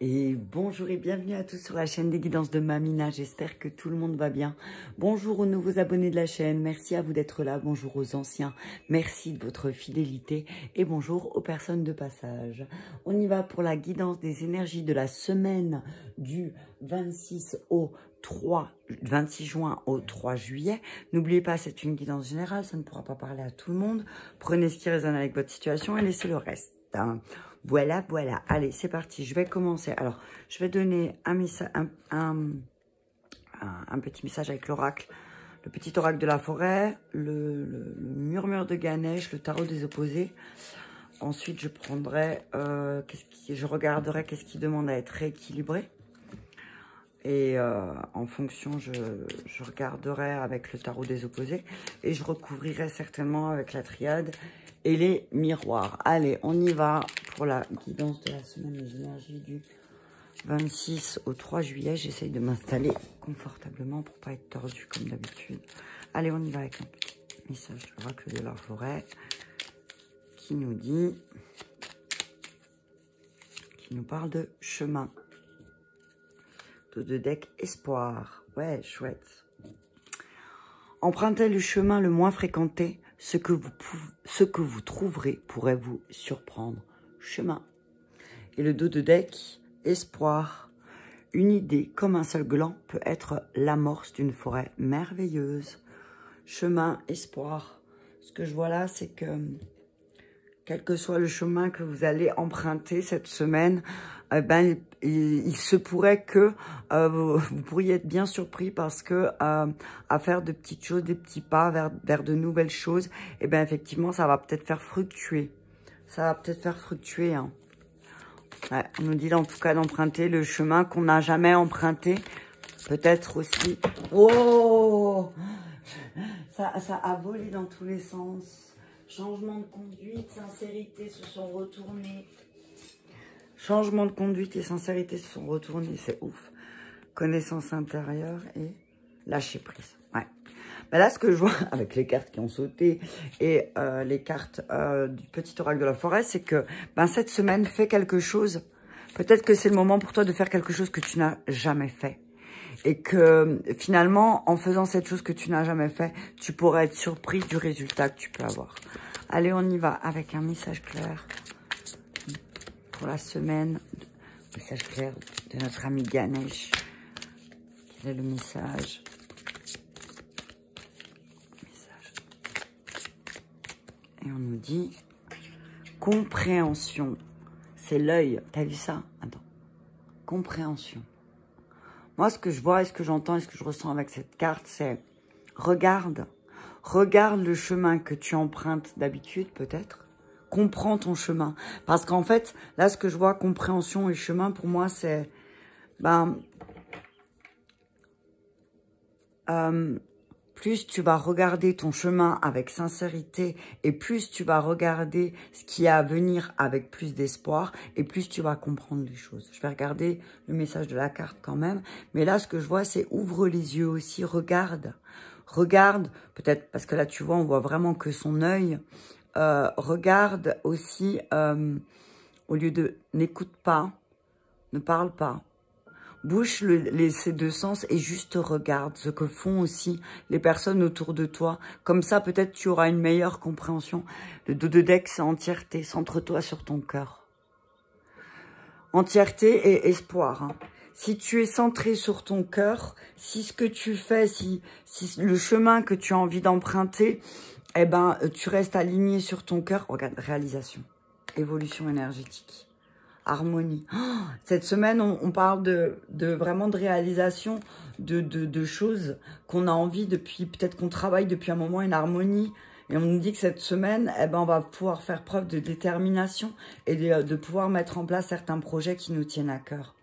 Et bonjour et bienvenue à tous sur la chaîne des guidances de Mamina, j'espère que tout le monde va bien. Bonjour aux nouveaux abonnés de la chaîne, merci à vous d'être là, bonjour aux anciens, merci de votre fidélité et bonjour aux personnes de passage. On y va pour la guidance des énergies de la semaine du 26 juin au 3 juillet. N'oubliez pas, c'est une guidance générale, ça ne pourra pas parler à tout le monde. Prenez ce qui résonne avec votre situation et laissez le reste. Voilà, voilà. Allez, c'est parti. Je vais commencer. Alors, je vais donner un petit message avec l'oracle. Le petit oracle de la forêt, le murmure de Ganesh, le tarot des opposés. Ensuite, je prendrai, je regarderai qu'est-ce qui demande à être rééquilibré. Et en fonction, je regarderai avec le tarot des opposés. Et je recouvrirai certainement avec la triade et les miroirs. Allez, on y va pour la guidance de la semaine des énergies du 26 au 3 juillet. J'essaye de m'installer confortablement pour pas être tordue comme d'habitude. Allez, on y va avec un petit message de l'oracle de la forêt qui nous dit, qui nous parle de chemin. De deck espoir. Ouais, chouette. Empruntez le chemin le moins fréquenté. Ce que vous trouverez pourrait vous surprendre. Chemin. Et le dos de deck, espoir. Une idée comme un seul gland peut être l'amorce d'une forêt merveilleuse. Chemin, espoir. Ce que je vois là, c'est que quel que soit le chemin que vous allez emprunter cette semaine, il se pourrait que vous pourriez être bien surpris parce que à faire de petites choses, des petits pas vers de nouvelles choses, et bien effectivement, ça va peut-être faire fructuer. Ça va peut-être faire fructuer. Hein. Ouais, on nous dit en tout cas d'emprunter le chemin qu'on n'a jamais emprunté. Peut-être aussi... Oh, ça a volé dans tous les sens. Changement de conduite, sincérité se sont retournés. Changement de conduite et sincérité se sont retournés, c'est ouf. Connaissance intérieure et lâcher prise. Ouais. Ben là, ce que je vois avec les cartes qui ont sauté et les cartes du petit oracle de la forêt, c'est que cette semaine, fais quelque chose. Peut-être que c'est le moment pour toi de faire quelque chose que tu n'as jamais fait. Et que finalement, en faisant cette chose que tu n'as jamais fait, tu pourrais être surpris du résultat que tu peux avoir. Allez, on y va avec un message clair pour la semaine. Message clair de notre ami Ganesh. Quel est le message? Et on nous dit compréhension. C'est l'œil. T'as vu ça? Attends. Compréhension. Moi, ce que je vois et ce que j'entends et ce que je ressens avec cette carte, c'est regarde le chemin que tu empruntes d'habitude, peut-être. Comprends ton chemin. Parce qu'en fait, là, ce que je vois, compréhension et chemin, pour moi, c'est... plus tu vas regarder ton chemin avec sincérité et plus tu vas regarder ce qui est à venir avec plus d'espoir et plus tu vas comprendre les choses. Je vais regarder le message de la carte quand même. Mais là, ce que je vois, c'est ouvre les yeux aussi, regarde. Regarde, peut-être parce que là, tu vois, on voit vraiment que son œil. Regarde aussi, au lieu de n'écoute pas, ne parle pas. Bouche ces deux sens et juste regarde ce que font aussi les personnes autour de toi. Comme ça, peut-être tu auras une meilleure compréhension. Le dos de deck, c'est entièreté. Centre-toi sur ton cœur. Entièreté et espoir. Hein. Si tu es centré sur ton cœur, si ce que tu fais, si le chemin que tu as envie d'emprunter, tu restes aligné sur ton cœur. Regarde, réalisation, évolution énergétique. Harmonie. Oh, cette semaine, on parle vraiment de réalisation, de choses qu'on a envie depuis, peut-être qu'on travaille depuis un moment, une harmonie. Et on nous dit que cette semaine, on va pouvoir faire preuve de détermination et de pouvoir mettre en place certains projets qui nous tiennent à cœur.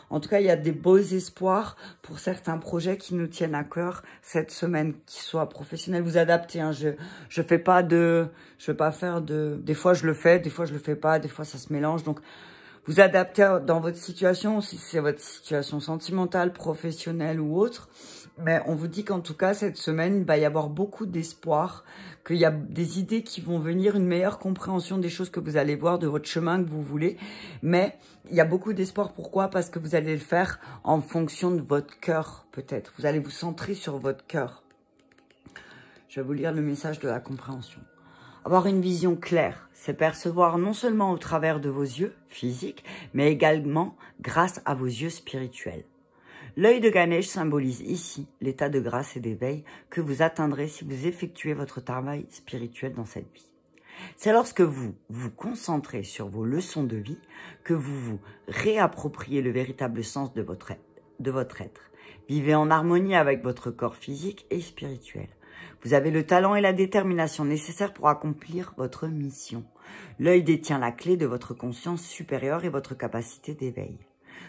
En tout cas, il y a des beaux espoirs pour certains projets qui nous tiennent à cœur cette semaine, qui soient professionnels. Vous adaptez, hein. Je vais pas faire de, des fois je le fais, des fois je le fais pas, des fois ça se mélange. Donc, vous adapter dans votre situation, si c'est votre situation sentimentale, professionnelle ou autre. Mais on vous dit qu'en tout cas, cette semaine, il va y avoir beaucoup d'espoir, qu'il y a des idées qui vont venir, une meilleure compréhension des choses que vous allez voir, de votre chemin que vous voulez. Mais il y a beaucoup d'espoir. Pourquoi? Parce que vous allez le faire en fonction de votre cœur, peut-être. Vous allez vous centrer sur votre cœur. Je vais vous lire le message de la compréhension. Avoir une vision claire, c'est percevoir non seulement au travers de vos yeux physiques, mais également grâce à vos yeux spirituels. L'œil de Ganesh symbolise ici l'état de grâce et d'éveil que vous atteindrez si vous effectuez votre travail spirituel dans cette vie. C'est lorsque vous vous concentrez sur vos leçons de vie que vous vous réappropriez le véritable sens de votre être. Vivez en harmonie avec votre corps physique et spirituel. Vous avez le talent et la détermination nécessaires pour accomplir votre mission. L'œil détient la clé de votre conscience supérieure et votre capacité d'éveil.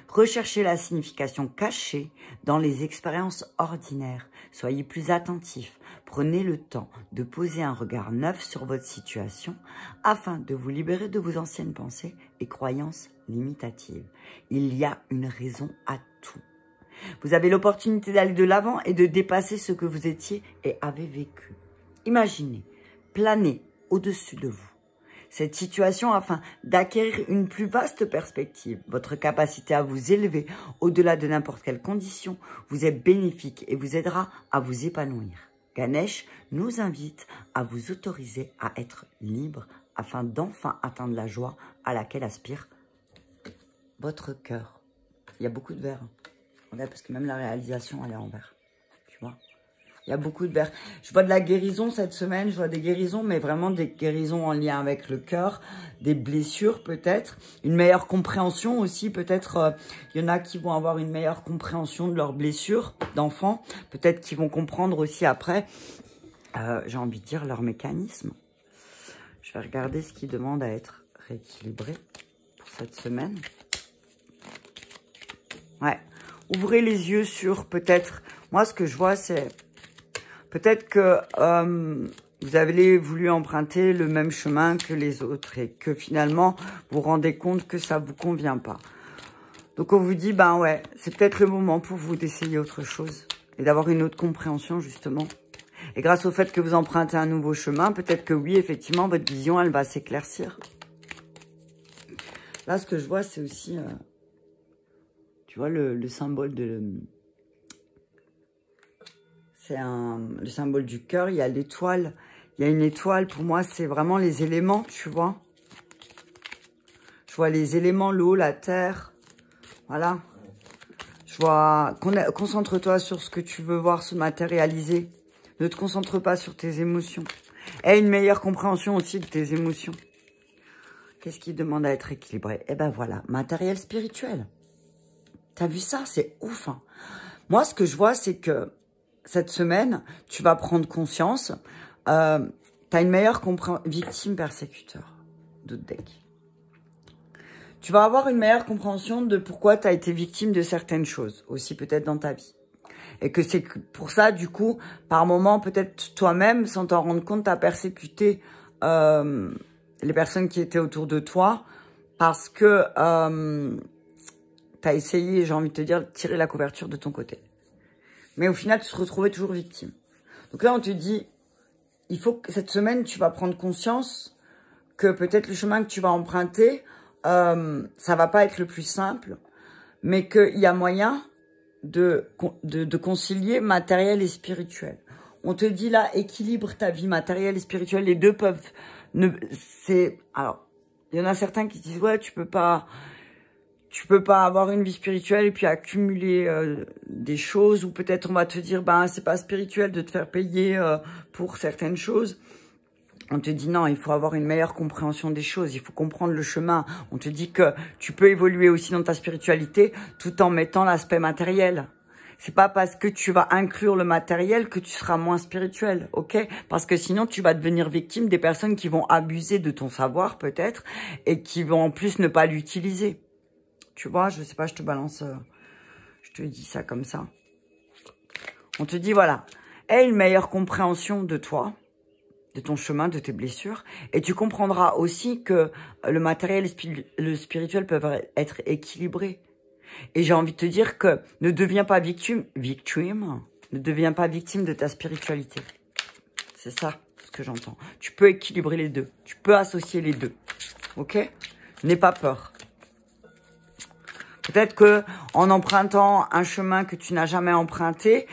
Recherchez la signification cachée dans les expériences ordinaires. Soyez plus attentifs. Prenez le temps de poser un regard neuf sur votre situation afin de vous libérer de vos anciennes pensées et croyances limitatives. Il y a une raison à tout. Vous avez l'opportunité d'aller de l'avant et de dépasser ce que vous étiez et avez vécu. Imaginez, planez au-dessus de vous cette situation afin d'acquérir une plus vaste perspective. Votre capacité à vous élever au-delà de n'importe quelle condition vous est bénéfique et vous aidera à vous épanouir. Ganesh nous invite à vous autoriser à être libre afin d'enfin atteindre la joie à laquelle aspire votre cœur. Il y a beaucoup de verre. Regarde, parce que même la réalisation, elle est en vert. Tu vois ? Il y a beaucoup de verre. Je vois de la guérison cette semaine. Je vois des guérisons, mais vraiment des guérisons en lien avec le cœur. Des blessures peut-être. Une meilleure compréhension aussi. Peut-être il y en a qui vont avoir une meilleure compréhension de leurs blessures d'enfants. Peut-être qu'ils vont comprendre aussi après, j'ai envie de dire, leur mécanisme. Je vais regarder ce qui demande à être rééquilibré pour cette semaine. Ouais. Ouvrez les yeux sur peut-être... Moi, ce que je vois, c'est... Peut-être que vous avez voulu emprunter le même chemin que les autres et que finalement, vous vous rendez compte que ça ne vous convient pas. Donc, on vous dit, ben ouais, c'est peut-être le moment pour vous d'essayer autre chose et d'avoir une autre compréhension, justement. Et grâce au fait que vous empruntez un nouveau chemin, peut-être que oui, effectivement, votre vision, elle va s'éclaircir. Là, ce que je vois, c'est aussi... tu vois, le symbole de... C'est le symbole du cœur, il y a l'étoile. Il y a une étoile, pour moi, c'est vraiment les éléments, tu vois. Je vois les éléments, l'eau, la terre. Voilà. Je vois... Concentre-toi sur ce que tu veux voir se matérialiser. Ne te concentre pas sur tes émotions. Aie une meilleure compréhension aussi de tes émotions. Qu'est-ce qui demande à être équilibré? Eh ben voilà, matériel spirituel. T'as vu ça? C'est ouf, hein. Moi, ce que je vois, c'est que cette semaine, tu vas prendre conscience. Tu as une meilleure compréhension. Victime, persécuteur. D'autres decks. Tu vas avoir une meilleure compréhension de pourquoi tu as été victime de certaines choses. Aussi peut-être dans ta vie. Et que c'est pour ça, du coup, par moment, peut-être toi-même, sans t'en rendre compte, tu as persécuté les personnes qui étaient autour de toi. Parce que tu as essayé, j'ai envie de te dire, de tirer la couverture de ton côté. Mais au final, tu te retrouvais toujours victime. Donc là, on te dit, il faut que cette semaine, tu vas prendre conscience que peut-être le chemin que tu vas emprunter, ça va pas être le plus simple, mais qu'il y a moyen de concilier matériel et spirituel. On te dit là, équilibre ta vie matérielle et spirituelle. Les deux peuvent... Alors, il y en a certains qui disent, ouais, tu peux pas avoir une vie spirituelle et puis accumuler des choses, ou peut-être on va te dire, ben c'est pas spirituel de te faire payer pour certaines choses. On te dit non, il faut avoir une meilleure compréhension des choses, il faut comprendre le chemin. On te dit que tu peux évoluer aussi dans ta spiritualité tout en mettant l'aspect matériel. C'est pas parce que tu vas inclure le matériel que tu seras moins spirituel, ok? Parce que sinon, tu vas devenir victime des personnes qui vont abuser de ton savoir, peut-être, et qui vont en plus ne pas l'utiliser. Tu vois, je sais pas, je te balance, je te dis ça comme ça. On te dit, voilà, aie une meilleure compréhension de toi, de ton chemin, de tes blessures. Et tu comprendras aussi que le matériel et le spirituel peuvent être équilibrés. Et j'ai envie de te dire que ne deviens pas ne deviens pas victime de ta spiritualité. C'est ça ce que j'entends. Tu peux équilibrer les deux. Tu peux associer les deux. Ok? N'aie pas peur. Peut-être que en empruntant un chemin que tu n'as jamais emprunté,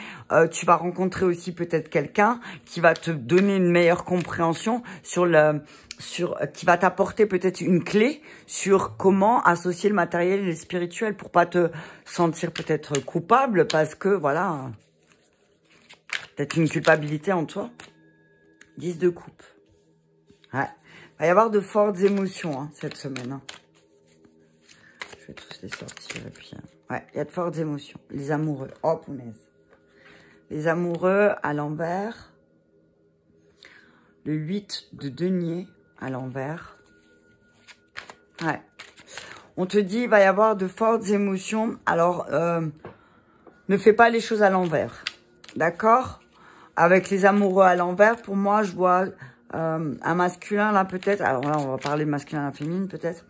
tu vas rencontrer aussi peut-être quelqu'un qui va te donner une meilleure compréhension qui va t'apporter peut-être une clé sur comment associer le matériel et le spirituel pour pas te sentir peut-être coupable parce que voilà, peut-être une culpabilité en toi. 10 de coupe. Ouais. Il va y avoir de fortes émotions hein, cette semaine. Hein. Je vais tous les sortir et puis... ouais, il y a de fortes émotions. Les amoureux. Oh, punaise. Les amoureux à l'envers. Le 8 de denier à l'envers. Ouais. On te dit, il va y avoir de fortes émotions. Alors, ne fais pas les choses à l'envers. D'accord? Avec les amoureux à l'envers, pour moi, je vois un masculin, là, peut-être. Alors là, on va parler de masculin à la féminine, peut-être.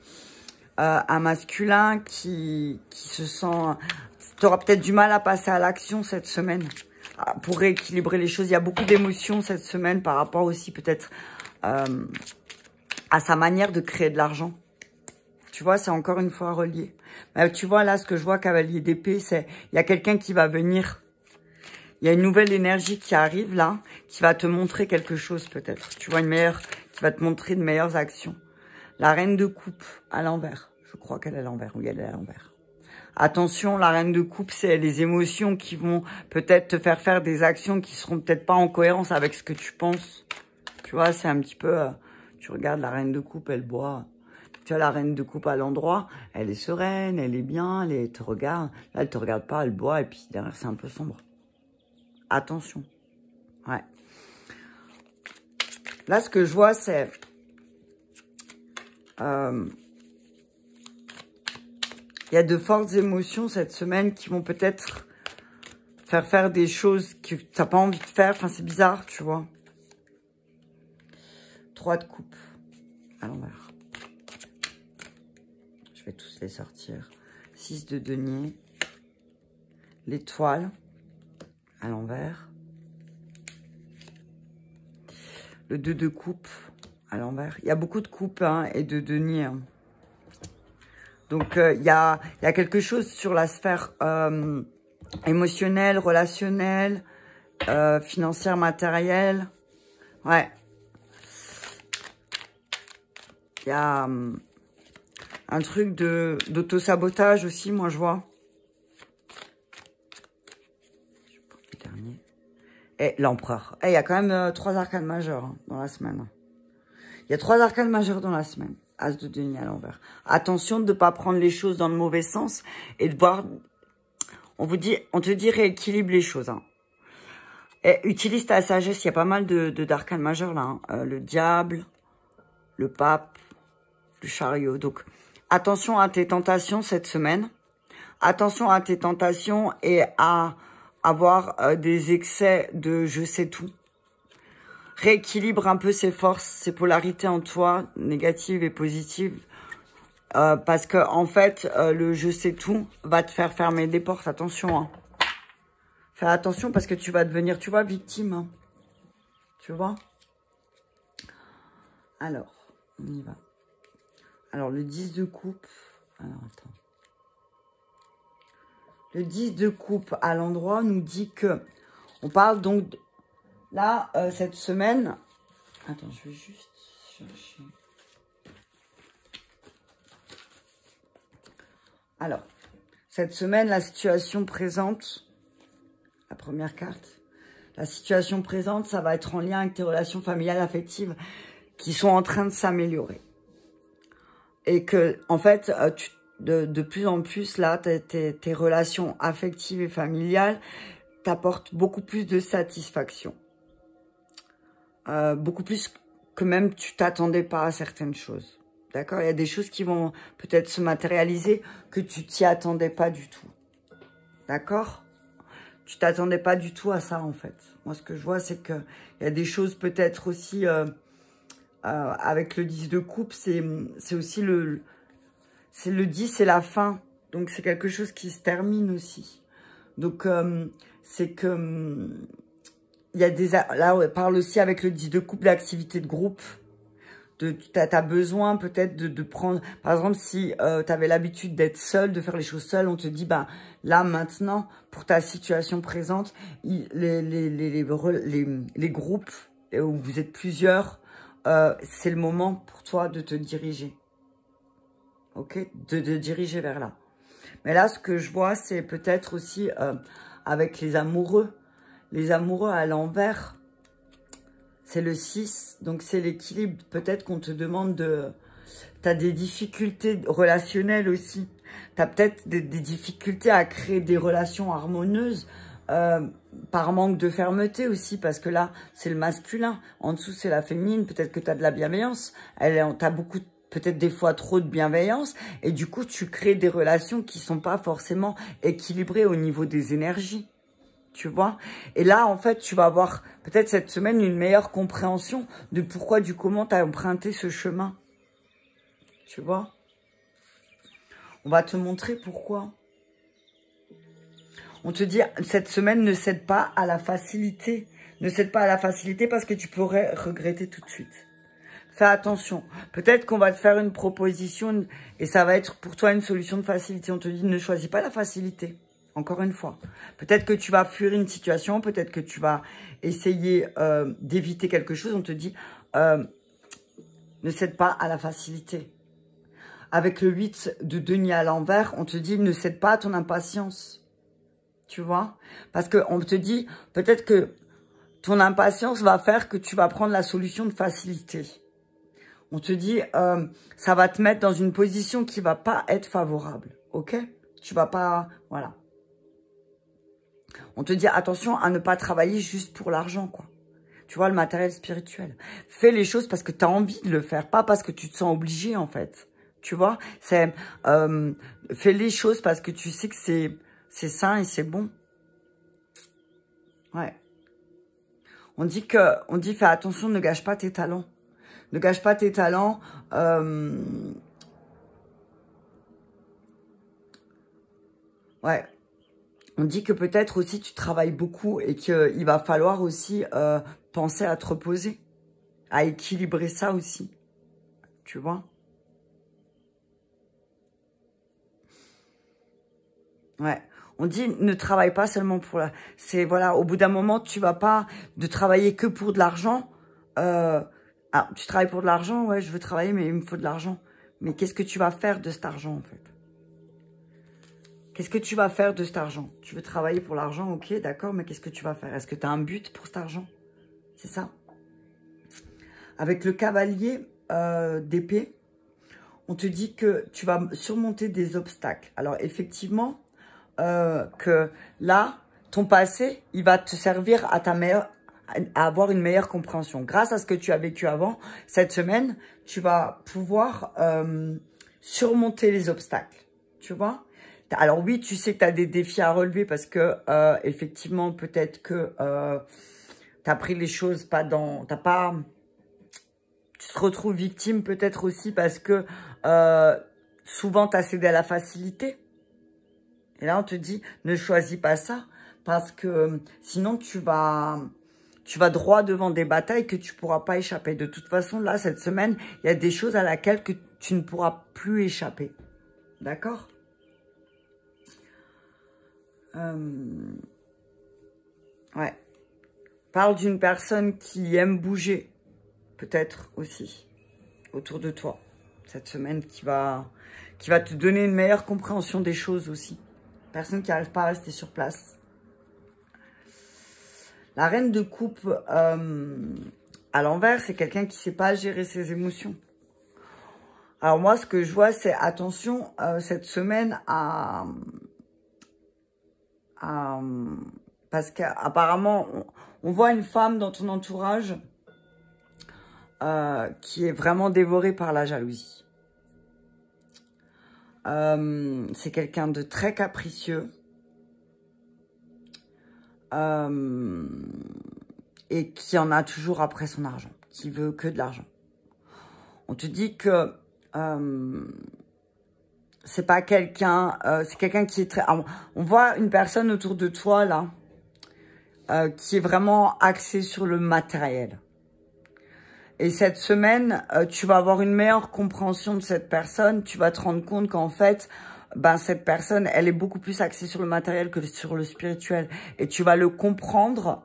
Un masculin qui se sent... Tu auras peut-être du mal à passer à l'action cette semaine pour rééquilibrer les choses. Il y a beaucoup d'émotions cette semaine par rapport aussi peut-être à sa manière de créer de l'argent. Tu vois, c'est encore une fois relié. Mais tu vois, là, ce que je vois, cavalier d'épée, c'est... Il y a quelqu'un qui va venir... Il y a une nouvelle énergie qui arrive là, qui va te montrer quelque chose peut-être. Tu vois, qui va te montrer de meilleures actions. La reine de coupe à l'envers. Je crois qu'elle est à l'envers. Oui, elle est à l'envers. Attention, la reine de coupe, c'est les émotions qui vont peut-être te faire des actions qui seront peut-être pas en cohérence avec ce que tu penses. Tu vois, c'est un petit peu... tu regardes la reine de coupe, elle boit. Tu as la reine de coupe à l'endroit, elle est sereine, elle est bien, elle te regarde. Là, elle te regarde pas, elle boit et puis derrière, c'est un peu sombre. Attention. Ouais. Là, ce que je vois, c'est... il y a de fortes émotions cette semaine qui vont peut-être faire des choses que tu n'as pas envie de faire. Enfin, c'est bizarre, tu vois. 3 de coupe à l'envers. Je vais tous les sortir. 6 de denier. L'étoile à l'envers. Le 2 de coupe à l'envers. Il y a beaucoup de coupes hein, et de denier. Hein. Donc, il y a quelque chose sur la sphère émotionnelle, relationnelle, financière, matérielle. Ouais. Il y a un truc d'auto-sabotage aussi, moi, je vois. Le dernier. Et l'empereur. Et il y a quand même 3 arcanes majeures hein, dans la semaine. Il y a 3 arcanes majeures dans la semaine. As de denier à l'envers. Attention de ne pas prendre les choses dans le mauvais sens et de voir... On te dit rééquilibre les choses. Hein. Et utilise ta sagesse. Il y a pas mal d'arcanes majeures là. Hein. Le diable, le pape, le chariot. Donc, attention à tes tentations cette semaine. Attention à tes tentations et à avoir des excès de je sais tout. Rééquilibre un peu ses forces, ses polarités en toi, négatives et positives. Parce que en fait, le je sais tout va te faire fermer des portes. Attention. Hein. Fais attention parce que tu vas devenir, tu vois, victime. Hein. Tu vois? Alors, on y va. Alors, le 10 de coupe. Alors, attends. Le 10 de coupe à l'endroit nous dit que... On parle donc... Là, cette semaine... Attends, je vais juste chercher... Alors, cette semaine, la situation présente... La première carte. La situation présente, ça va être en lien avec tes relations familiales, affectives qui sont en train de s'améliorer. Et que, en fait, de plus en plus, là, tes relations affectives et familiales t'apportent beaucoup plus de satisfaction. Beaucoup plus que même tu t'attendais pas à certaines choses. D'accord? Il y a des choses qui vont peut-être se matérialiser que tu t'y attendais pas du tout. D'accord? Tu t'attendais pas du tout à ça, en fait. Moi, ce que je vois, c'est qu'il y a des choses peut-être aussi... avec le 10 de coupe, c'est aussi le... C'est le 10, c'est la fin. Donc, c'est quelque chose qui se termine aussi. Donc, c'est que... il y a des... Là, on parle aussi avec le 10 de coupe d'activité de groupe. Tu as besoin peut-être de prendre... Par exemple, si tu avais l'habitude d'être seul, de faire les choses seul, on te dit, bah, là, maintenant, pour ta situation présente, les groupes où vous êtes plusieurs, c'est le moment pour toi de te diriger. Ok? De diriger vers là. Mais là, ce que je vois, c'est peut-être aussi avec les amoureux. Les amoureux à l'envers, c'est le 6. Donc, c'est l'équilibre. Peut-être qu'on te demande de... Tu as des difficultés relationnelles aussi. Tu as peut-être des difficultés à créer des relations harmonieuses par manque de fermeté aussi. Parce que là, c'est le masculin. En dessous, c'est la féminine. Peut-être que tu as de la bienveillance. Tu as beaucoup, peut-être des fois trop de bienveillance. Et du coup, tu crées des relations qui sont pas forcément équilibrées au niveau des énergies. Tu vois? Et là, en fait, tu vas avoir peut-être cette semaine une meilleure compréhension de pourquoi, du comment tu as emprunté ce chemin. Tu vois? On va te montrer pourquoi. On te dit, cette semaine, ne cède pas à la facilité. Ne cède pas à la facilité parce que tu pourrais regretter tout de suite. Fais attention. Peut-être qu'on va te faire une proposition et ça va être pour toi une solution de facilité. On te dit, ne choisis pas la facilité. Encore une fois. Peut-être que tu vas fuir une situation. Peut-être que tu vas essayer d'éviter quelque chose. On te dit, ne cède pas à la facilité. Avec le 8 de denier à l'envers, on te dit, ne cède pas à ton impatience. Tu vois? Parce qu'on te dit, peut-être que ton impatience va faire que tu vas prendre la solution de facilité. On te dit, ça va te mettre dans une position qui va pas être favorable. Ok? Tu vas pas... Voilà. On te dit, attention à ne pas travailler juste pour l'argent, quoi. Tu vois, le matériel spirituel. Fais les choses parce que tu as envie de le faire, pas parce que tu te sens obligé, en fait. Tu vois? C'est... fais les choses parce que tu sais que c'est sain et c'est bon. Ouais. On dit, fais attention, ne gâche pas tes talents. Ne gâche pas tes talents. Ouais. On dit que peut-être aussi tu travailles beaucoup et qu'il va falloir aussi penser à te reposer. À équilibrer ça aussi. Tu vois? Ouais. On dit ne travaille pas seulement pour la... C'est voilà, au bout d'un moment, tu vas pas de travailler que pour de l'argent. Ah, tu travailles pour de l'argent, ouais, je veux travailler, mais il me faut de l'argent. Mais qu'est-ce que tu vas faire de cet argent, en fait? Qu'est-ce que tu vas faire de cet argent? Tu veux travailler pour l'argent, ok, d'accord, mais qu'est-ce que tu vas faire? Est-ce que tu as un but pour cet argent? C'est ça. Avec le cavalier d'épée, on te dit que tu vas surmonter des obstacles. Alors, effectivement, que là, ton passé, il va te servir à à avoir une meilleure compréhension. Grâce à ce que tu as vécu avant, cette semaine, tu vas pouvoir surmonter les obstacles. Tu vois? Alors oui, tu sais que tu as des défis à relever parce que, effectivement, peut-être que tu as pris les choses pas dans... T'as pas... Tu te retrouves victime peut-être aussi parce que souvent, tu as cédé à la facilité. Et là, on te dit, ne choisis pas ça parce que sinon, tu vas droit devant des batailles que tu ne pourras pas échapper. De toute façon, là, cette semaine, il y a des choses à laquelle que tu ne pourras plus échapper. D'accord? Ouais. Parle d'une personne qui aime bouger, peut-être aussi, autour de toi. Cette semaine qui va te donner une meilleure compréhension des choses aussi. Personne qui n'arrive pas à rester sur place. La reine de coupe à l'envers, c'est quelqu'un qui ne sait pas gérer ses émotions. Alors moi, ce que je vois, c'est attention cette semaine parce qu'apparemment, on voit une femme dans ton entourage qui est vraiment dévorée par la jalousie. C'est quelqu'un de très capricieux. et qui en a toujours après son argent, qui veut que de l'argent. On te dit que c'est pas quelqu'un, c'est quelqu'un qui est très... On voit une personne autour de toi, là, qui est vraiment axée sur le matériel. Et cette semaine, tu vas avoir une meilleure compréhension de cette personne. Tu vas te rendre compte qu'en fait, ben, cette personne, elle est beaucoup plus axée sur le matériel que sur le spirituel. Et tu vas le comprendre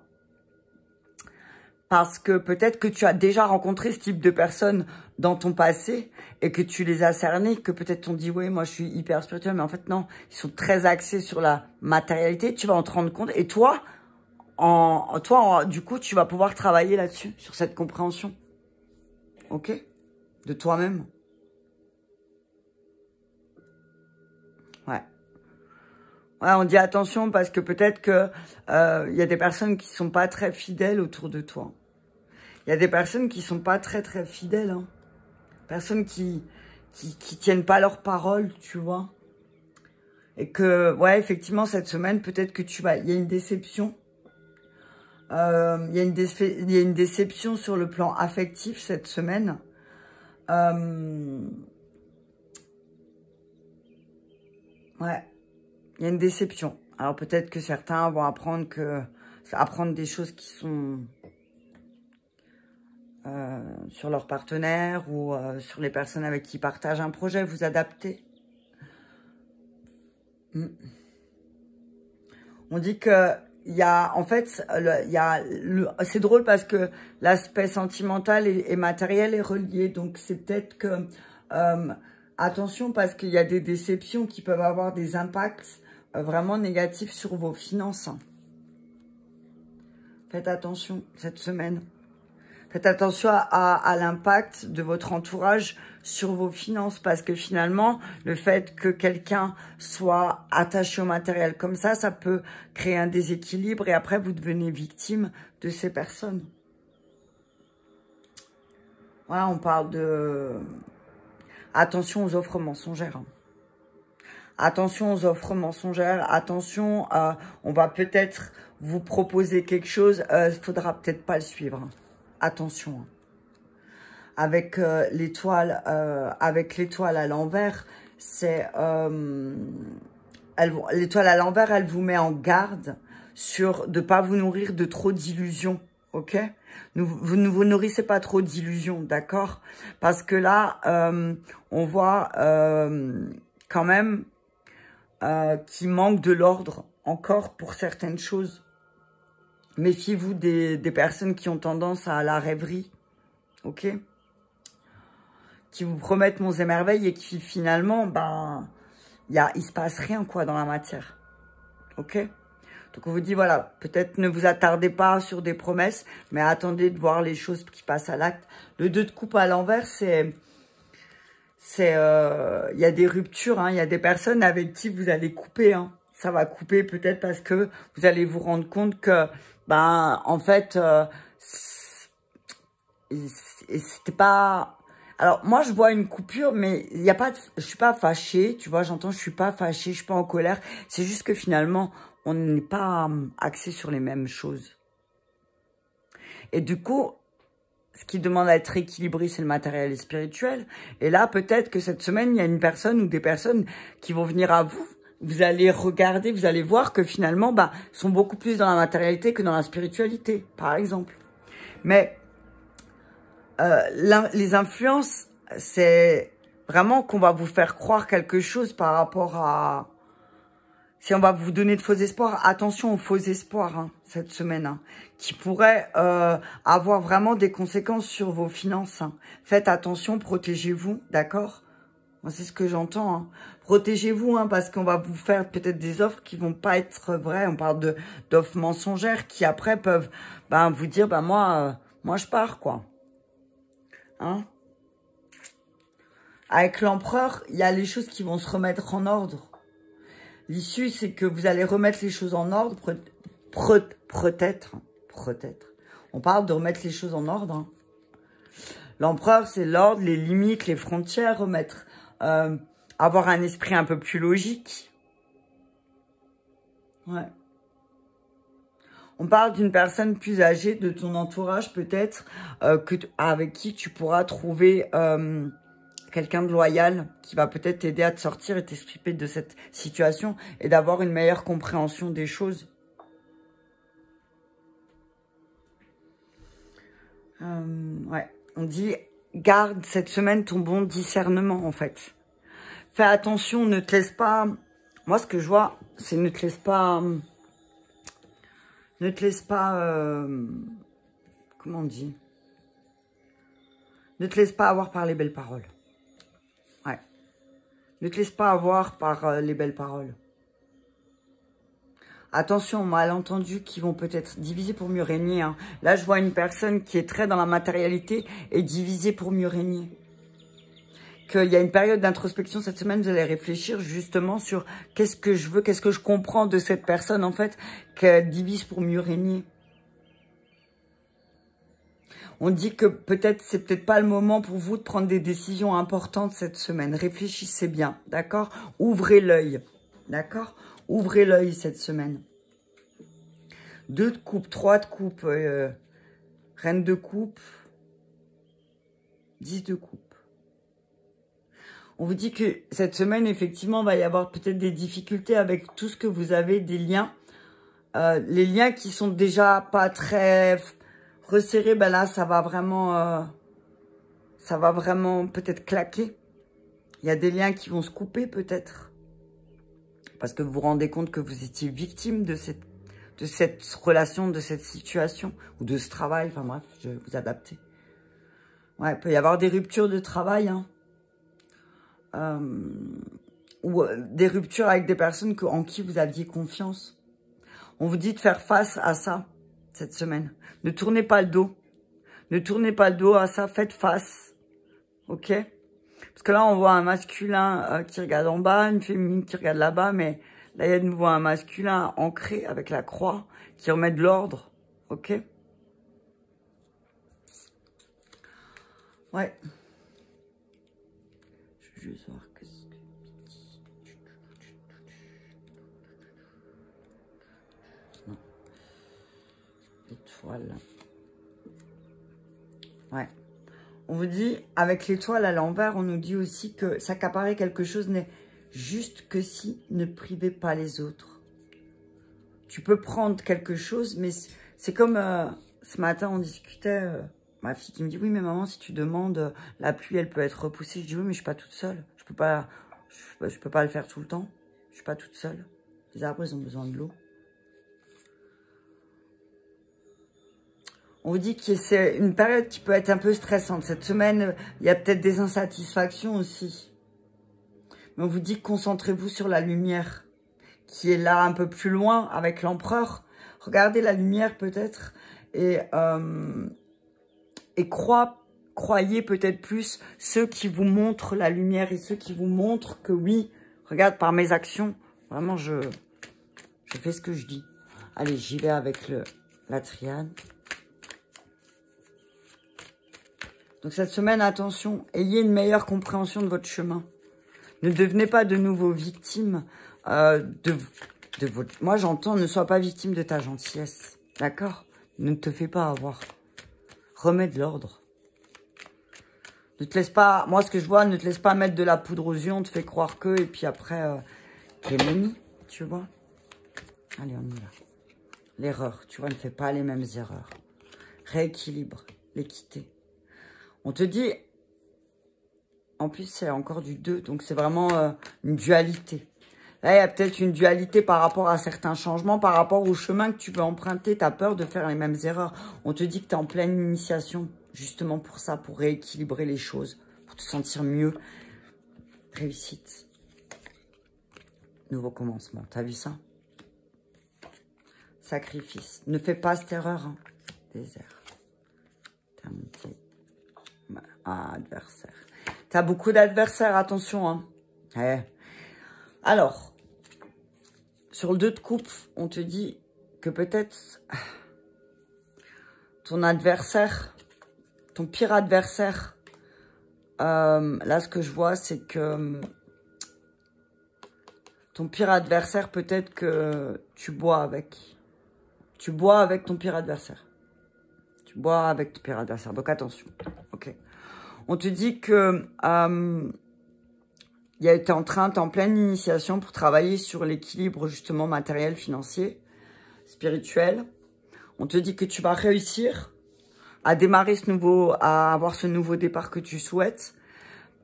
parce que peut-être que tu as déjà rencontré ce type de personnes dans ton passé et que tu les as cernées, que peut-être t'ont dit, oui, moi je suis hyper spirituel, mais en fait non, ils sont très axés sur la matérialité. Tu vas en te rendre compte et toi, du coup, tu vas pouvoir travailler là-dessus, sur cette compréhension. Ok? De toi-même. Ouais. Ouais, on dit attention parce que peut-être que y a des personnes qui sont pas très fidèles autour de toi. Il y a des personnes qui sont pas très fidèles. Hein. Personnes qui tiennent pas leur parole, tu vois. Et que, ouais, effectivement, cette semaine, peut-être que il y a une déception. Il y a une déception sur le plan affectif cette semaine. Ouais, il y a une déception. Alors peut-être que certains vont apprendre des choses qui sont sur leur partenaire ou sur les personnes avec qui ils partagent un projet, vous adapter. On dit que il y a, en fait, c'est drôle parce que l'aspect sentimental et matériel est relié. Donc, c'est peut-être que, attention, parce qu'il y a des déceptions qui peuvent avoir des impacts vraiment négatifs sur vos finances. Faites attention cette semaine. Faites attention à l'impact de votre entourage sur vos finances parce que finalement, le fait que quelqu'un soit attaché au matériel comme ça peut créer un déséquilibre et après, vous devenez victime de ces personnes. Voilà, on parle de... Attention aux offres mensongères. Attention aux offres mensongères. Attention, on va peut-être vous proposer quelque chose. Il faudra peut-être pas le suivre. Attention. Avec l'étoile à l'envers, c'est l'étoile à l'envers, elle vous met en garde sur de pas vous nourrir de trop d'illusions, ok? Vous ne vous nourrissez pas trop d'illusions, d'accord? Parce que là, on voit quand même qu'il manque de l'ordre encore pour certaines choses. Méfiez-vous des personnes qui ont tendance à la rêverie, ok? Qui vous promettent monts et merveilles et qui finalement, ben, il se passe rien quoi dans la matière, ok? Donc on vous dit voilà, peut-être ne vous attardez pas sur des promesses, mais attendez de voir les choses qui passent à l'acte. Le 2 de coupe à l'envers, il y a des ruptures, hein, il y a des personnes avec qui vous allez couper, hein. Ça va couper peut-être parce que vous allez vous rendre compte que, ben, en fait, c'était pas... Alors, moi, je vois une coupure, mais il y a pas je suis pas fâchée, tu vois, j'entends, je suis pas fâchée, je suis pas en colère. C'est juste que finalement, on n'est pas axé sur les mêmes choses. Et du coup, ce qui demande à être équilibré, c'est le matériel et spirituel. Et là, peut-être que cette semaine, il y a une personne ou des personnes qui vont venir à vous. Vous allez regarder, vous allez voir que finalement, bah, sont beaucoup plus dans la matérialité que dans la spiritualité, par exemple. Mais les influences, c'est vraiment qu'on va vous faire croire quelque chose par rapport à... Si on va vous donner de faux espoirs, attention aux faux espoirs hein, cette semaine, hein, qui pourraient avoir vraiment des conséquences sur vos finances. Hein. Faites attention, protégez-vous, d'accord? Moi, c'est ce que j'entends. Hein. Protégez-vous, hein, parce qu'on va vous faire peut-être des offres qui vont pas être vraies. On parle d'offres mensongères qui après peuvent vous dire, moi je pars, quoi. Hein? Avec l'empereur, il y a les choses qui vont se remettre en ordre. L'issue, c'est que vous allez remettre les choses en ordre, peut-être. On parle de remettre les choses en ordre. Hein. L'empereur, c'est l'ordre, les limites, les frontières, remettre, avoir un esprit un peu plus logique. Ouais. On parle d'une personne plus âgée de ton entourage peut-être, avec qui tu pourras trouver quelqu'un de loyal qui va peut-être t'aider à te sortir et t'expliquer de cette situation et d'avoir une meilleure compréhension des choses. Ouais, on dit garde cette semaine ton bon discernement en fait. Fais attention, ne te laisse pas... Moi ce que je vois, c'est ne te laisse pas... Ne te laisse pas... comment on dit? Ne te laisse pas avoir par les belles paroles. Ouais. Ne te laisse pas avoir par les belles paroles. Attention aux malentendus qui vont peut-être diviser pour mieux régner. Hein. Là, je vois une personne qui est très dans la matérialité et divisée pour mieux régner. Qu'il y a une période d'introspection cette semaine, vous allez réfléchir justement sur qu'est-ce que je veux, qu'est-ce que je comprends de cette personne en fait, qu'elle divise pour mieux régner. On dit que peut-être, c'est peut-être pas le moment pour vous de prendre des décisions importantes cette semaine. Réfléchissez bien, d'accord? Ouvrez l'œil, d'accord? Ouvrez l'œil cette semaine. 2 de coupe, 3 de coupe, reine de coupe, 10 de coupe. On vous dit que cette semaine, effectivement, va y avoir peut-être des difficultés avec tout ce que vous avez, des liens. Les liens qui sont déjà pas très resserrés, ben là, ça va vraiment peut-être claquer. Il y a des liens qui vont se couper peut-être. Parce que vous vous rendez compte que vous étiez victime de cette relation, de cette situation, ou de ce travail. Enfin bref, je vais vous adapter. Ouais, il peut y avoir des ruptures de travail, hein. Ou des ruptures avec des personnes en qui vous aviez confiance. On vous dit de faire face à ça cette semaine. Ne tournez pas le dos. Ne tournez pas le dos à ça, faites face. Ok? Parce que là, on voit un masculin qui regarde en bas, une féminine qui regarde là-bas, mais là, il y a de nouveau un masculin ancré avec la croix qui remet de l'ordre. Ok? Ouais. Je vais juste voir que... Non. L'étoile. Ouais. On vous dit, avec l'étoile à l'envers, on nous dit aussi que s'accaparer quelque chose n'est juste que si ne privez pas les autres. Tu peux prendre quelque chose, mais c'est comme ce matin, on discutait, ma fille qui me dit, oui, mais maman, si tu demandes, la pluie, elle peut être repoussée. Je dis, oui, mais je suis pas toute seule. Je peux pas le faire tout le temps. Je suis pas toute seule. Les arbres, ils ont besoin de l'eau. On vous dit que c'est une période qui peut être un peu stressante. Cette semaine, il y a peut-être des insatisfactions aussi. Mais on vous dit, concentrez-vous sur la lumière qui est là un peu plus loin avec l'empereur. Regardez la lumière peut-être et croyez peut-être plus ceux qui vous montrent la lumière et ceux qui vous montrent que oui, regarde par mes actions, vraiment je fais ce que je dis. Allez, j'y vais avec la triade. Donc cette semaine, attention, ayez une meilleure compréhension de votre chemin. Ne devenez pas de nouveau victime de votre... Moi, j'entends, ne sois pas victime de ta gentillesse. D'accord? Ne te fais pas avoir. Remets de l'ordre. Ne te laisse pas... Moi, ce que je vois, ne te laisse pas mettre de la poudre aux yeux. On te fait croire que... Et puis après, t'es menu, tu vois? Allez, on y va. L'erreur, tu vois, ne fais pas les mêmes erreurs. Rééquilibre, l'équité. On te dit... En plus, c'est encore du 2, donc c'est vraiment une dualité. Là, il y a peut-être une dualité par rapport à certains changements, par rapport au chemin que tu veux emprunter. Tu as peur de faire les mêmes erreurs. On te dit que tu es en pleine initiation, justement pour ça, pour rééquilibrer les choses, pour te sentir mieux. Réussite. Nouveau commencement. T'as vu ça? Sacrifice. Ne fais pas cette erreur. Hein. Désert. T'as monté. Adversaire. T'as beaucoup d'adversaires, attention. Hein. Ouais. Alors, sur le 2 de coupe, on te dit que peut-être ton adversaire, ton pire adversaire, là, ce que je vois, c'est que ton pire adversaire, peut-être que tu bois avec. Tu bois avec ton pire adversaire. Tu bois avec ton pire adversaire. Donc, attention. Ok. On te dit que t'es en pleine initiation pour travailler sur l'équilibre, justement, matériel, financier, spirituel. On te dit que tu vas réussir à démarrer à avoir ce nouveau départ que tu souhaites,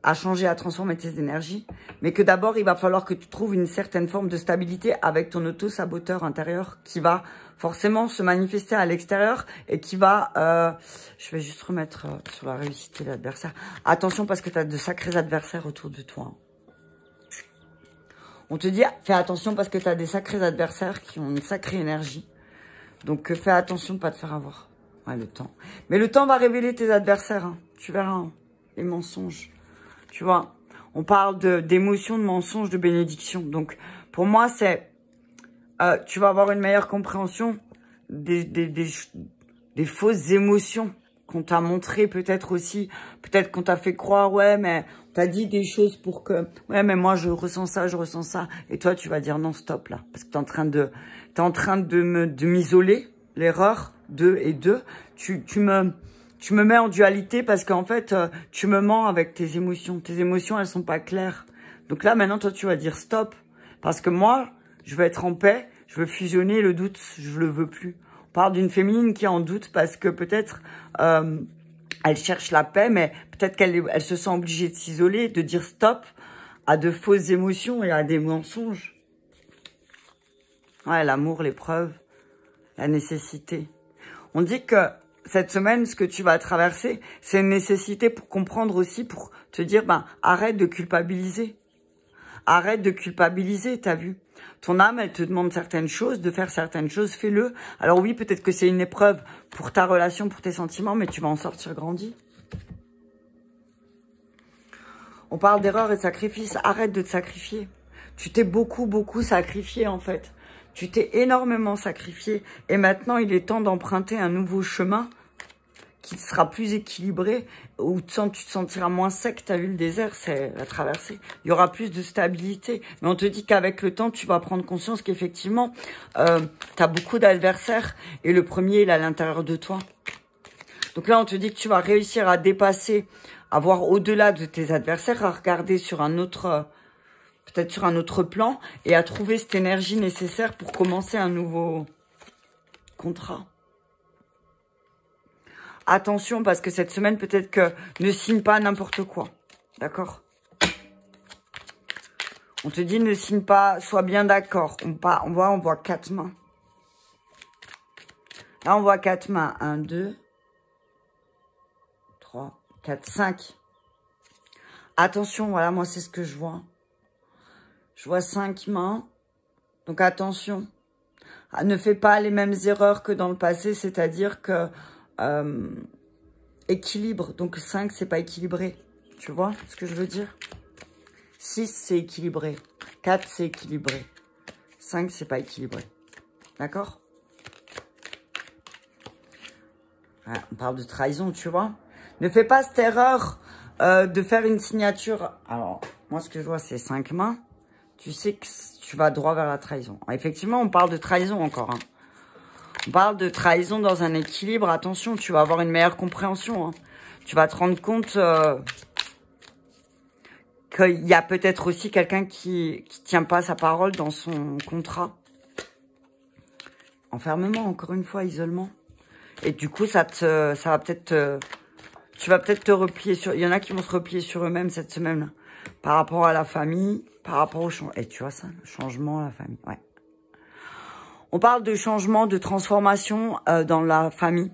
à changer, à transformer tes énergies, mais que d'abord, il va falloir que tu trouves une certaine forme de stabilité avec ton auto-saboteur intérieur qui va forcément se manifester à l'extérieur et qui va... je vais juste remettre sur la réussite de l'adversaire. Attention parce que tu as de sacrés adversaires autour de toi. On te dit, fais attention parce que tu as des sacrés adversaires qui ont une sacrée énergie. Donc, fais attention de ne pas te faire avoir. Ouais, le temps. Mais le temps va révéler tes adversaires. Hein. Tu verras, hein, les mensonges. Tu vois, on parle d'émotions, de mensonges, de bénédictions. Donc, pour moi, c'est... tu vas avoir une meilleure compréhension des fausses émotions qu'on t'a montrées peut-être aussi. Peut-être qu'on t'a fait croire, ouais, mais on t'a dit des choses pour que... Ouais, mais moi, je ressens ça, je ressens ça. Et toi, tu vas dire non, stop, là. Parce que t'es en train de m'isoler, l'erreur, 2 et 2. Tu me mets en dualité parce qu'en fait, tu me mens avec tes émotions. Tes émotions, elles sont pas claires. Donc là, maintenant, toi, tu vas dire stop. Parce que moi, je veux être en paix. Je veux fusionner le doute. Je le veux plus. On parle d'une féminine qui est en doute parce que peut-être elle cherche la paix, mais peut-être qu'elle se sent obligée de s'isoler, de dire stop à de fausses émotions et à des mensonges. Ouais, l'amour, l'épreuve, la nécessité. On dit que cette semaine, ce que tu vas traverser, c'est une nécessité pour comprendre aussi, pour te dire, ben, arrête de culpabiliser. Arrête de culpabiliser, t'as vu. Ton âme, elle te demande certaines choses, de faire certaines choses, fais-le. Alors oui, peut-être que c'est une épreuve pour ta relation, pour tes sentiments, mais tu vas en sortir grandi. On parle d'erreur et de sacrifice. Arrête de te sacrifier. Tu t'es beaucoup sacrifié, en fait. Tu t'es énormément sacrifié. Et maintenant, il est temps d'emprunter un nouveau chemin qui sera plus équilibré, où tu te sentiras moins sec. Tu as vu le désert, c'est la traversée. Il y aura plus de stabilité. Mais on te dit qu'avec le temps, tu vas prendre conscience qu'effectivement, tu as beaucoup d'adversaires. Et le premier, il est à l'intérieur de toi. Donc là, on te dit que tu vas réussir à dépasser, à voir au-delà de tes adversaires, à regarder sur un autre... peut-être sur un autre plan, et à trouver cette énergie nécessaire pour commencer un nouveau contrat. Attention, parce que cette semaine, peut-être que ne signe pas n'importe quoi. D'accord? On te dit ne signe pas, sois bien d'accord. On voit 4 mains. Là, on voit 4 mains. 1, 2, 3, 4, 5. Attention, voilà, moi, c'est ce que je vois. Je vois 5 mains. Donc, attention. Ne fais pas les mêmes erreurs que dans le passé. C'est-à-dire que... équilibre. Donc, 5, c'est pas équilibré. Tu vois ce que je veux dire? 6, c'est équilibré. 4, c'est équilibré. 5, c'est pas équilibré. D'accord? Voilà, on parle de trahison, tu vois. Ne fais pas cette erreur de faire une signature. Alors, moi, ce que je vois, c'est 5 mains. Tu sais que tu vas droit vers la trahison. Effectivement, on parle de trahison encore. Hein. On parle de trahison dans un équilibre. Attention, tu vas avoir une meilleure compréhension. Hein. Tu vas te rendre compte qu'il y a peut-être aussi quelqu'un qui tient pas sa parole dans son contrat. Enfermement, encore une fois, isolement. Et du coup, ça va peut-être... tu vas peut-être te replier sur... Il y en a qui vont se replier sur eux-mêmes cette semaine. Par rapport à la famille, par rapport au changement. Et tu vois ça, le changement, la famille, ouais. On parle de changement, de transformation dans la famille.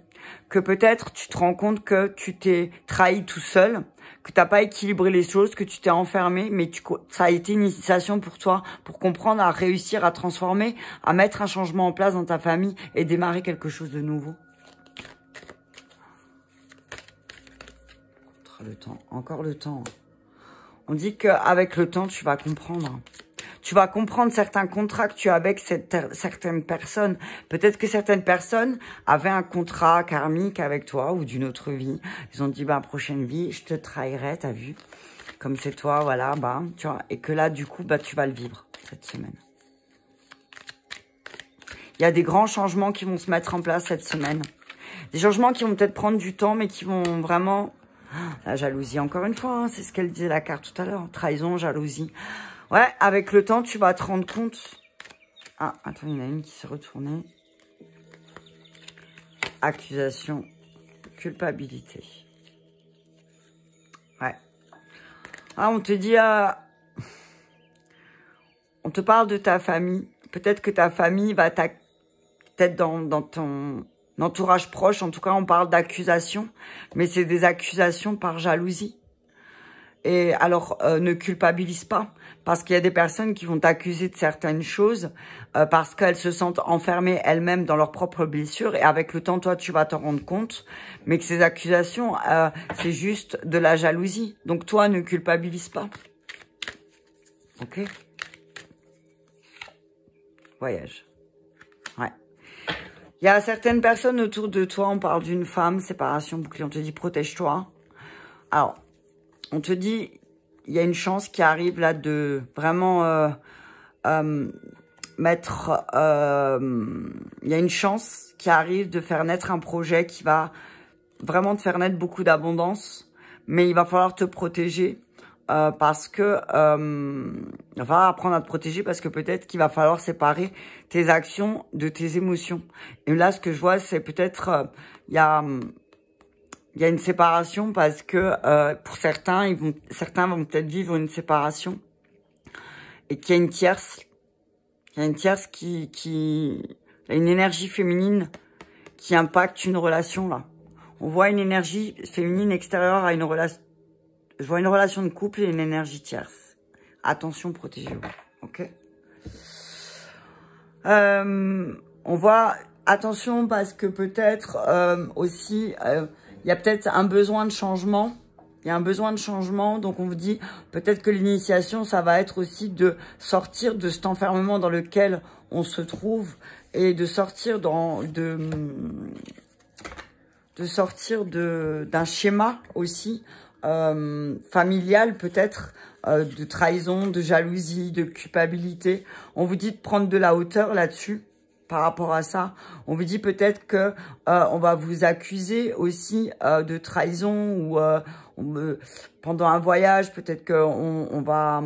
Que peut-être tu te rends compte que tu t'es trahi tout seul, que tu n'as pas équilibré les choses, que tu t'es enfermé, mais ça a été une initiation pour toi, pour comprendre, à réussir à transformer, à mettre un changement en place dans ta famille et démarrer quelque chose de nouveau. Le temps, encore le temps. On dit qu'avec le temps, tu vas comprendre. Tu vas comprendre certains contrats que tu as avec certaines personnes. Peut-être que certaines personnes avaient un contrat karmique avec toi ou d'une autre vie. Ils ont dit, bah, prochaine vie, je te trahirai, t'as vu? Comme c'est toi, voilà, bah, tu vois. Et que là, du coup, bah, tu vas le vivre cette semaine. Il y a des grands changements qui vont se mettre en place cette semaine. Des changements qui vont peut-être prendre du temps, mais qui vont vraiment... La jalousie, encore une fois, hein, c'est ce qu'elle disait la carte tout à l'heure. Trahison, jalousie. Ouais, avec le temps, tu vas te rendre compte... Ah, attends, il y en a une qui s'est retournée. Accusation, culpabilité. Ouais. Ah, on te dit... on te parle de ta famille. Peut-être que ta famille va peut-être dans ton entourage proche. En tout cas, on parle d'accusation. Mais c'est des accusations par jalousie. Et alors, ne culpabilise pas. Parce qu'il y a des personnes qui vont t'accuser de certaines choses parce qu'elles se sentent enfermées elles-mêmes dans leurs propres blessures. Et avec le temps, toi, tu vas t'en rendre compte. Mais que ces accusations, c'est juste de la jalousie. Donc, toi, ne culpabilise pas. Ok ? Voyage. Ouais. Il y a certaines personnes autour de toi, on parle d'une femme, séparation, bouclier, on te dit protège-toi. Alors, on te dit, il y a une chance qui arrive là de vraiment mettre... il y a une chance qui arrive de faire naître un projet qui va vraiment te faire naître beaucoup d'abondance. Mais il va falloir te protéger parce que... il va falloir apprendre à te protéger parce que peut-être qu'il va falloir séparer tes actions de tes émotions. Et là, ce que je vois, c'est peut-être... il y a une séparation parce que pour certains, certains vont peut-être vivre une séparation et qu'il y a une tierce. Il y a une tierce qui a une énergie féminine qui impacte une relation là. On voit une énergie féminine extérieure à une relation. Je vois une relation de couple et une énergie tierce. Attention, protégez-vous. Ok. On voit attention parce que peut-être aussi. Il y a peut-être un besoin de changement. Il y a un besoin de changement. Donc, on vous dit peut-être que l'initiation, ça va être aussi de sortir de cet enfermement dans lequel on se trouve et de sortir d'un schéma aussi familial peut-être, de trahison, de jalousie, de culpabilité. On vous dit de prendre de la hauteur là-dessus. Par rapport à ça, on vous dit peut-être que on va vous accuser aussi de trahison ou pendant un voyage, peut-être que on va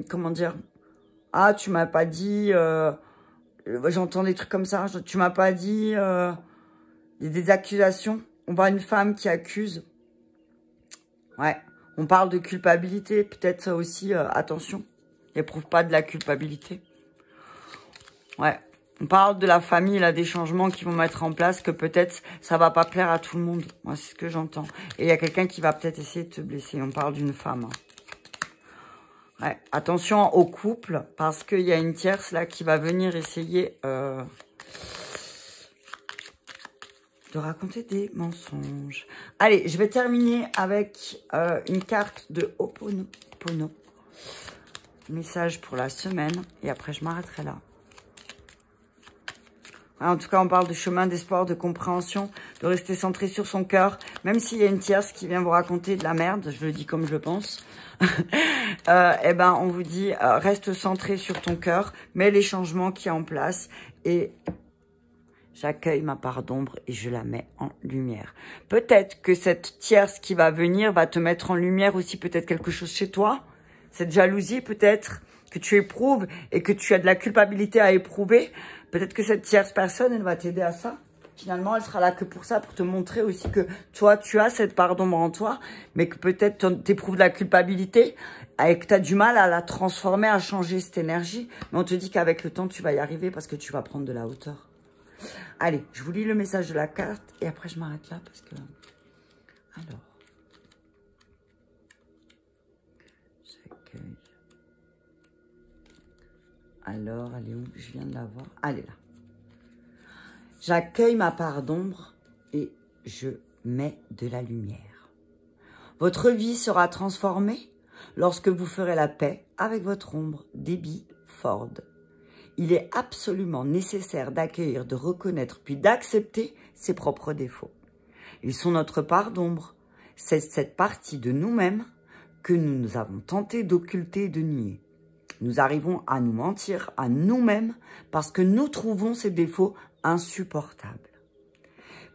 comment dire, ah tu m'as pas dit, j'entends des trucs comme ça, tu m'as pas dit, des accusations. On voit une femme qui accuse. Ouais, on parle de culpabilité, peut-être ça aussi, attention, n'éprouve pas de la culpabilité. Ouais, on parle de la famille, là, des changements qui vont mettre en place, que peut-être ça va pas plaire à tout le monde. Moi, c'est ce que j'entends. Et il y a quelqu'un qui va peut-être essayer de te blesser. On parle d'une femme. Hein. Ouais, attention au couple, parce qu'il y a une tierce, là, qui va venir essayer de raconter des mensonges. Allez, je vais terminer avec une carte de Ho'oponopono. Message pour la semaine. Et après, je m'arrêterai là. En tout cas, on parle de chemin, d'espoir, de compréhension, de rester centré sur son cœur. Même s'il y a une tierce qui vient vous raconter de la merde, je le dis comme je le pense, eh ben, on vous dit, reste centré sur ton cœur, mets les changements qui sont en place et j'accueille ma part d'ombre et je la mets en lumière. Peut-être que cette tierce qui va venir va te mettre en lumière aussi peut-être quelque chose chez toi. Cette jalousie peut-être que tu éprouves et que tu as de la culpabilité à éprouver. Peut-être que cette tierce personne, elle va t'aider à ça. Finalement, elle sera là que pour ça, pour te montrer aussi que toi, tu as cette part d'ombre en toi, mais que peut-être tu éprouves de la culpabilité et que tu as du mal à la transformer, à changer cette énergie. Mais on te dit qu'avec le temps, tu vas y arriver parce que tu vas prendre de la hauteur. Allez, je vous lis le message de la carte et après, je m'arrête là parce que... Alors... J'accueille... Alors, elle est où? Je viens de la voir. Elle est là. J'accueille ma part d'ombre et je mets de la lumière. Votre vie sera transformée lorsque vous ferez la paix avec votre ombre. Debbie Ford. Il est absolument nécessaire d'accueillir, de reconnaître puis d'accepter ses propres défauts. Ils sont notre part d'ombre. C'est cette partie de nous-mêmes que nous avons tenté d'occulter et de nier. Nous arrivons à nous mentir à nous-mêmes parce que nous trouvons ces défauts insupportables.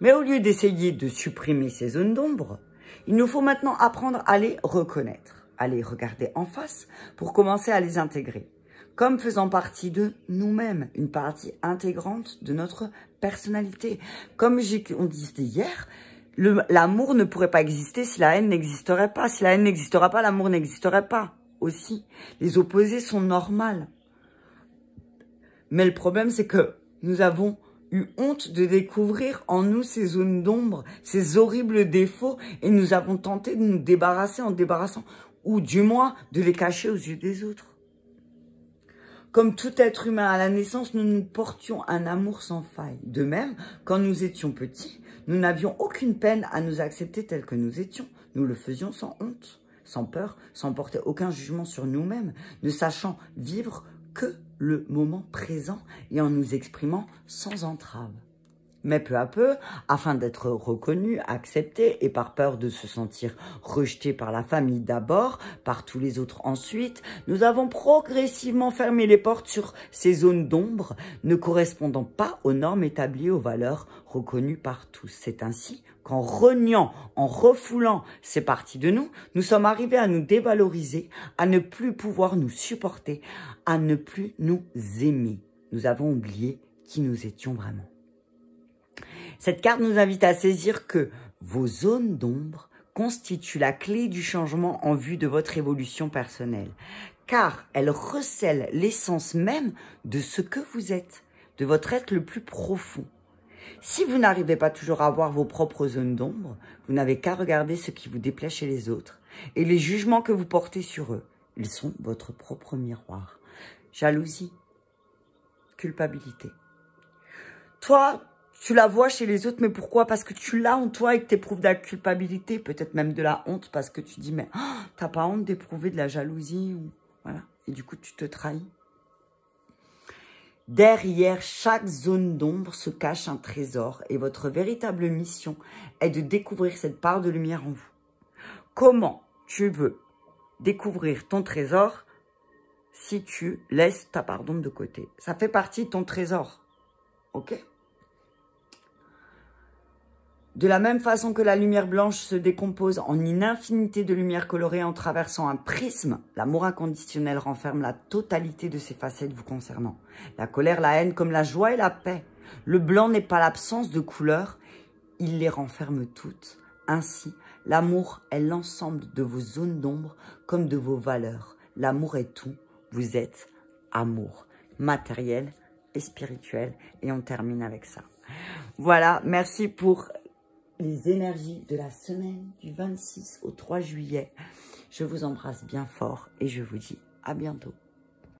Mais au lieu d'essayer de supprimer ces zones d'ombre, il nous faut maintenant apprendre à les reconnaître, à les regarder en face pour commencer à les intégrer, comme faisant partie de nous-mêmes, une partie intégrante de notre personnalité. Comme on disait hier, l'amour ne pourrait pas exister si la haine n'existerait pas. Si la haine n'existerait pas, l'amour n'existerait pas aussi. Les opposés sont normaux. Mais le problème, c'est que nous avons eu honte de découvrir en nous ces zones d'ombre, ces horribles défauts, et nous avons tenté de nous débarrasser en débarrassant, ou du moins de les cacher aux yeux des autres. Comme tout être humain à la naissance, nous portions un amour sans faille. De même, quand nous étions petits, nous n'avions aucune peine à nous accepter tels que nous étions. Nous le faisions sans honte, sans peur, sans porter aucun jugement sur nous-mêmes, ne sachant vivre que le moment présent et en nous exprimant sans entrave. Mais peu à peu, afin d'être reconnu, accepté et par peur de se sentir rejeté par la famille d'abord, par tous les autres ensuite, nous avons progressivement fermé les portes sur ces zones d'ombre ne correspondant pas aux normes établies, aux valeurs reconnues par tous. C'est ainsi qu'en reniant, en refoulant ces parties de nous, nous sommes arrivés à nous dévaloriser, à ne plus pouvoir nous supporter, à ne plus nous aimer. Nous avons oublié qui nous étions vraiment. Cette carte nous invite à saisir que vos zones d'ombre constituent la clé du changement en vue de votre évolution personnelle, car elles recèlent l'essence même de ce que vous êtes, de votre être le plus profond. Si vous n'arrivez pas toujours à voir vos propres zones d'ombre, vous n'avez qu'à regarder ce qui vous déplaît chez les autres et les jugements que vous portez sur eux. Ils sont votre propre miroir. Jalousie, culpabilité. Toi, tu la vois chez les autres, mais pourquoi? Parce que tu l'as en toi et que tu éprouves de la culpabilité, peut-être même de la honte, parce que tu dis, mais oh, t'as pas honte d'éprouver de la jalousie, ou voilà. Et du coup, tu te trahis. Derrière chaque zone d'ombre se cache un trésor, et votre véritable mission est de découvrir cette part de lumière en vous. Comment tu veux découvrir ton trésor si tu laisses ta part d'ombre de côté? Ça fait partie de ton trésor, ok? De la même façon que la lumière blanche se décompose en une infinité de lumières colorées en traversant un prisme, l'amour inconditionnel renferme la totalité de ses facettes vous concernant. La colère, la haine comme la joie et la paix. Le blanc n'est pas l'absence de couleurs, il les renferme toutes. Ainsi, l'amour est l'ensemble de vos zones d'ombre comme de vos valeurs. L'amour est tout, vous êtes amour, matériel et spirituel. Et on termine avec ça. Voilà, merci pour les énergies de la semaine du 26 au 3 juillet. Je vous embrasse bien fort et je vous dis à bientôt.